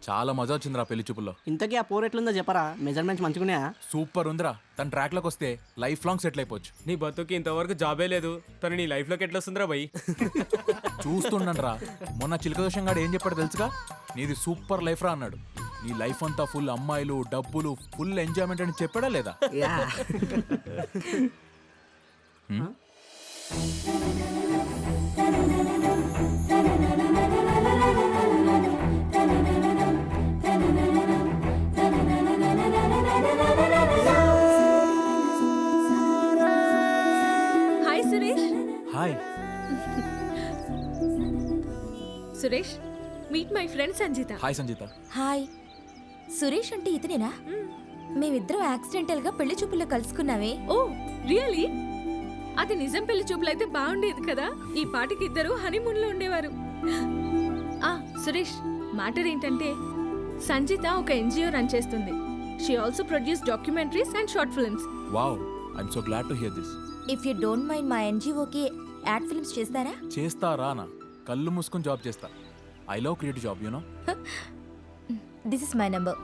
చాలా మజా వచ్చిందిరా పెళ్లి చూపుల్లో. ఇంతకీ ఆ పోర్ ఎట్లుందో చెప్పరా? మెజర్మెంట్స్ మంచిగున్నాయా? సూపర్ ఉందిరా. తన ట్రాక్ లోకి వస్తే లైఫ్ లాంగ్ సెటిల్ అయిపోవచ్చు. నీ బతుకి ఇంతవరకు జాబే లేదు, తను నీ లైఫ్ లోకి ఎట్లా వస్తుందిరా భయ్? చూస్తుండను రా. మొన్న చిలక దోషం గాడు ఏం చెప్పాడు తెలుసుగా? నీది సూపర్ లైఫ్ రా అన్నాడు. నీ లైఫ్ అంతా ఫుల్ అమ్మాయిలు, డబ్బులు, ఫుల్ ఎంజాయ్మెంట్ అని చెప్పాడా లేదా? Yeah. Hi Suresh. Hi. Suresh, meet my friend Sanjitha. Hi Sanjitha. Hi. Suresh అంటే ఇతనేనా? మేమిద్దరం యాక్సిడెంటల్ గా పెళ్లి చూపుల్లో కలుసుకున్నామే. Oh really? అది నిజం పెళ్లి చూపులైతే బాగుండేది కదా. ఈ పాటికి ఇద్దరు హనీమూన్ లో ఉండేవారు. సురేష్, మ్యాటర్ ఏంటంటే సంజిత ఒక ఎన్జిఓ రన్ చేస్తుంది. She also produce documentaries and short films. Wow, I'm so glad to hear this. If you don't mind మా ఎన్జిఓకి యాడ్ ఫిల్మ్స్ చేస్తారా? చేస్తారా నా? కళ్ళు మూసుకొని జాబ్ చేస్తా. I love creative job, you know. This is my number.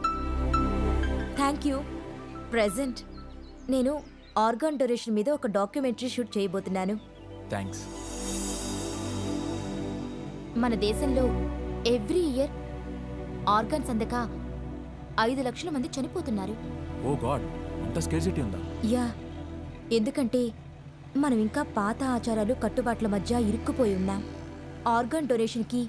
Thank you. Present నేను organ donation మీద ఒక డాక్యుమెంటరీ షూట్ చేయబోతున్నాను. థ్యాంక్స్. మన దేశంలో ఎవ్రీ ఇయర్ ఆర్గాన్స్ అందక 5 లక్షల మంది చనిపోతున్నారు. ఓ గాడ్, అంత స్కేర్సిటీ ఉందా? యా, ఎందుకంటే మనం ఇంకా పాత ఆచారాలు కట్టుబాట్ల మధ్య ఇరుక్కుపోయి ఉన్నాం. ఆర్గాన్ డొనేషన్కి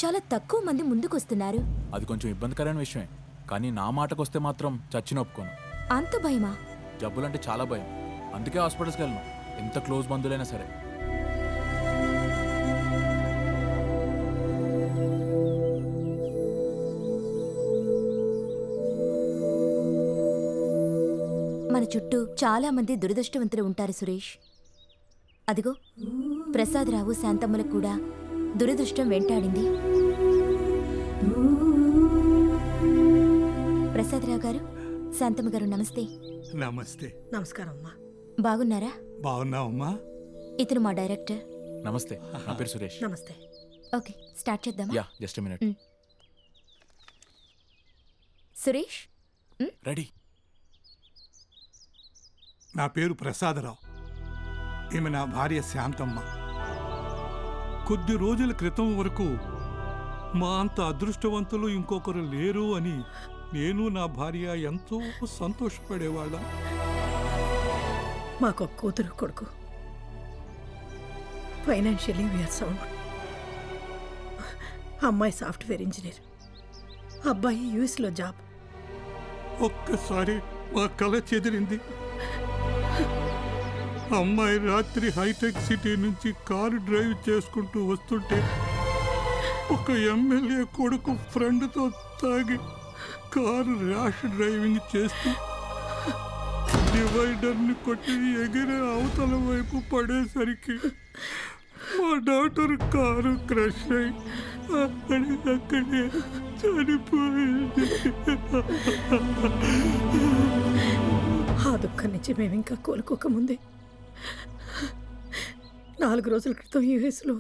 చాలా తక్కువ మంది ముందుకొస్తున్నారు. అది కొంచెం ఇబ్బందికరమైన విషయమే, కానీ నా మాటకొస్తే మాత్రం చచ్చిన ఒప్పుకోను. అంత భయమా? జబ్బులంటే చాలా భయం. అందుకే హాస్పిటల్స్కి వెళ్ళను, ఎంత క్లోజ్ బంధువులైనా సరే. మన చుట్టూ చాలా మంది దురదృష్టవంతులు ఉంటారు సురేష్. అదిగో ప్రసాదరావు, శాంతమ్మలకు కూడా దురదృష్టం వెంటాడింది. ప్రసాదరావు గారు, శాంతమ్మ గారు, నమస్తే. నమస్తే. నమస్కారం అమ్మా. బాగున్నారా? బాగున్నావమ్మా? ఇతను మా డైరెక్టర్. నమస్తే, నా పేరు సురేష్. నమస్తే. ఓకే, స్టార్ట్ చేద్దామా? Yeah, just minute. Suresh, ready. నా పేరు ప్రసాదరావు. ఈమె నా భార్య శాంతమ్మ. కొద్ది రోజుల క్రితం వరకు మా అంత అదృష్టవంతులు ఇంకొకరు లేరు అని నేను నా భార్య ఎంతో సంతోషపడేవాళ్ళం. మాకు ఒక కూతురు కొడుకు. Financially we're sound. అమ్మాయి సాఫ్ట్వేర్ ఇంజనీర్, అబ్బాయి యూఎస్లో జాబ్. ఒక్కసారి మా కల చెదిరింది. అమ్మాయి రాత్రి హైటెక్ సిటీ నుంచి కారు డ్రైవ్ చేసుకుంటూ వస్తుంటే ఒక ఎమ్మెల్యే కొడుకు ఫ్రెండ్తో తాగి కారు ర్యాష్ డ్రైవింగ్ చేస్తూ డివైడర్ని కొట్టి ఎగిరే అవతల వైపు పడేసరికి మా డాక్టర్ కారు క్రష్ అయి అక్కడే చనిపోయింది. ఆ దుఃఖం నుంచి మేము ఇంకా కోలుకోకముందే 4 రోజుల క్రితం యూఎస్లో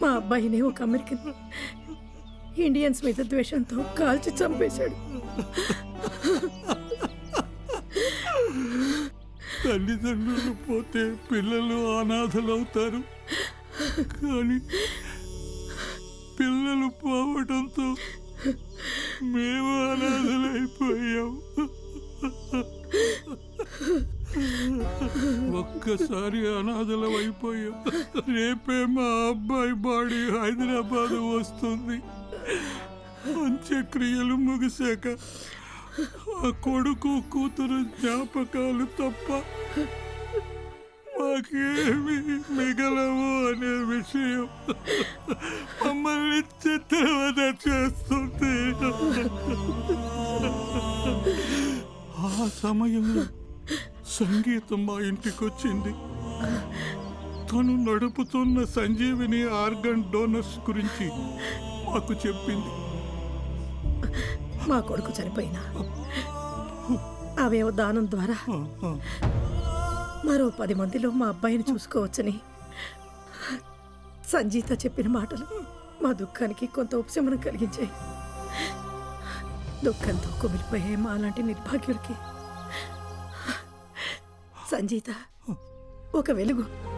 మా అబ్బాయిని ఒక అమెరికన్ ఇండియన్స్ మీద ద్వేషంతో కాల్చి చంపేశాడు. తల్లిదండ్రులు పోతే పిల్లలు అనాథలవుతారు, కానీ పిల్లలు పోవడంతో మేము అనాథలైపోయాం. ఒక్కసారి అనాథలం అయిపోయాం. రేపే మా అబ్బాయి బాడీ హైదరాబాద్ వస్తుంది. అంత్యక్రియలు ముగిశాక ఆ కొడుకు కూతురు జ్ఞాపకాలు తప్ప మాకేమి మిగలవు అనే విషయం మమ్మల్ని చిత్రవద చేస్తుంది. ఆ సమయంలో సంగీతం మా ఇంటికొచ్చింది. తను నడుపుతున్న సంజీవిని ఆర్గన్ డోనర్స్ గురించి మాకు చెప్పింది. మా కొడుకు చనిపోయినా అవయవ దానం ద్వారా మరో 10 మందిలో మా అబ్బాయిని చూసుకోవచ్చని సంజీత చెప్పిన మాటలు మా దుఃఖానికి కొంత ఉపశమనం కలిగించాయి. దుఃఖంతో కుమిలిపోయే మా లాంటి నిర్భాగ్యులకి సంజీత ఒక వెలుగు.